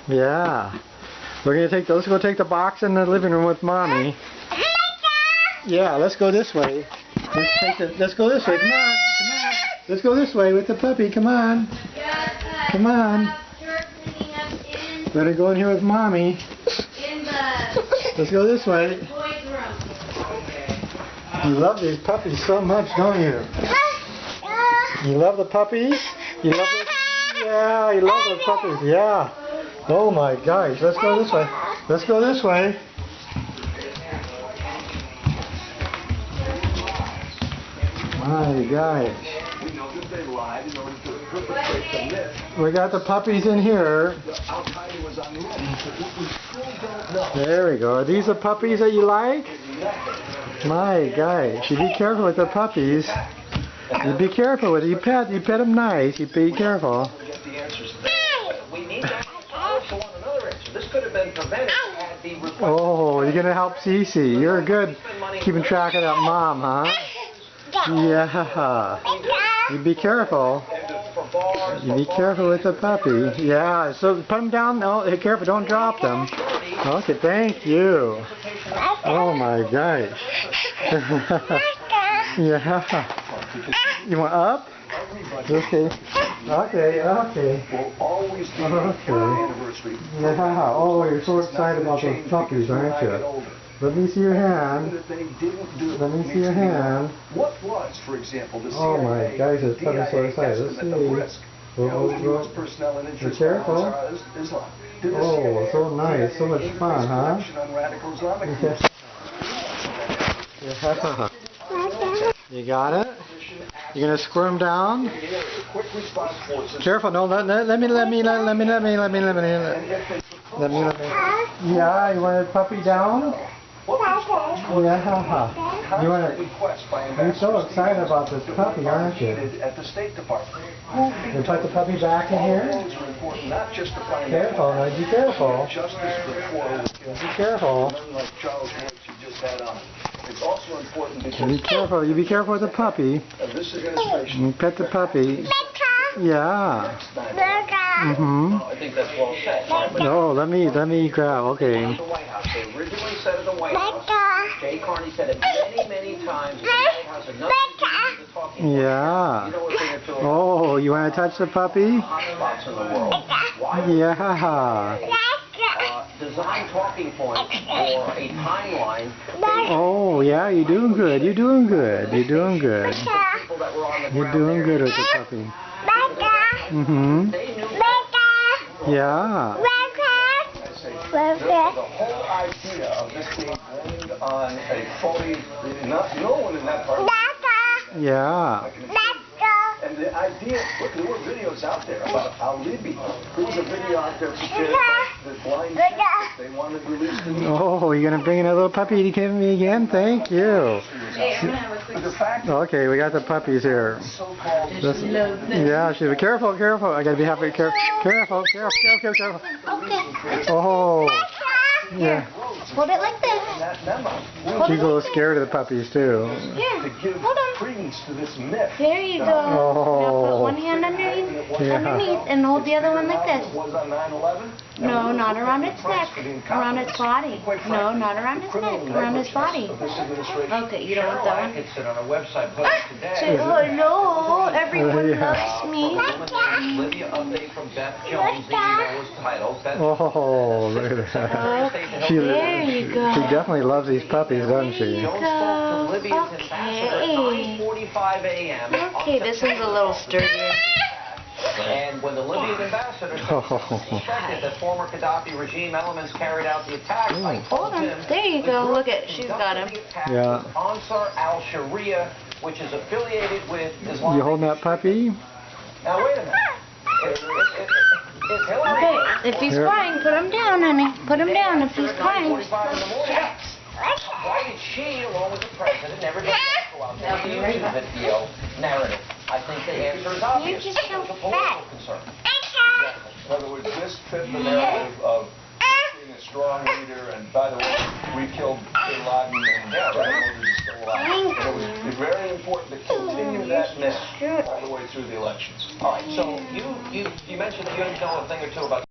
Yeah. Let's go take the box in the living room with Mommy. Yeah, let's go this way. Let's go this way. Come on. Let's go this way with the puppy. Come on. Come on. Better go in here with Mommy. Let's go this way. You love these puppies so much, don't you? You love the puppies? You love the... Yeah, you love those puppies. Yeah. Oh my gosh. Let's go this way. Let's go this way. My gosh. We got the puppies in here. There we go. Are these the puppies that you like? My gosh. You be careful with the puppies. You be careful with it. You pet them nice. You be careful. Oh, you're gonna help CiCi. You're good keeping track of that mom, huh? Yeah. You be careful. You be careful with the puppy. Yeah. So put them down. No, be careful. Don't drop them. Okay. Thank you. Oh my gosh. Yeah. You want up? Okay. Okay. Okay. Yeah. Oh, you're so excited about those puppies, aren't you? Let me see your hand. Let me see your hand. Oh my gosh, this puppy's so excited. Let's see. Be careful. Oh, so nice. So much fun, huh? Yeah. You got it? You're gonna squirm down? Careful! No, let me. Yeah, you want a puppy down? Yeah. You want it? You're so excited about this puppy, aren't you? You put the puppy back in here? Careful! No, be careful! Be careful! It's also important because be careful. You be careful with the puppy. You pet the puppy. Yeah. Mhm. I think that's well said. No, let me grab. Okay. The White House. They originally said at the White House. Jay Carney said it many times. The White House had nothing to do with the talking. Yeah. You know what thing or two. Oh, you want to touch the puppy? Hotspots in the world. Yeah. Design talking points for a timeline. Oh, yeah, you're doing good. You're doing good. You're doing good. You're doing good with the puppy. Mhm. Yeah. The whole idea of this being blamed on a phony, no one in that part. Yeah. And the idea, look, there were videos out there about how Libby. There was a video out there that blind chicks, they wanted released in the... Oh, you're going to bring in a little puppy to give me again? Thank you. Okay, we got the puppies here. Yeah, she's careful. I got to be happy. Careful. Okay. Oh. Yeah. Hold it like this. She's a little scared of the puppies, too. Here, hold on. There you go. Oh. Now put one hand underneath and hold the other one like this. No, not around its neck. Around its body. No, not around its neck. Around its body. Okay, you don't want that one? Say hello. Everyone loves me. Oh, look at that. There you go. She definitely loves these puppies, doesn't she? Okay, this one's a little sturdier. And when the Libyan ambassador suspected that former Gaddafi regime elements carried out the attack, I told him... There you go. Look at, she's got him. Yeah. Ansar al-Sharia, which is affiliated with Islam. You holding that puppy? Now wait a minute. Okay, if he's crying, put him down, honey. Put him down if he's crying. Why did she, along with the president, never go out there to use the video narrative? I think the answer is obvious. You're just so fat. In other words, this fit the narrative of being a strong leader, and by the way, we killed Bin Laden, and Moses is still alive. And it was very important to continue that myth all the way through the elections. All right, so you mentioned that you didn't know a thing or two about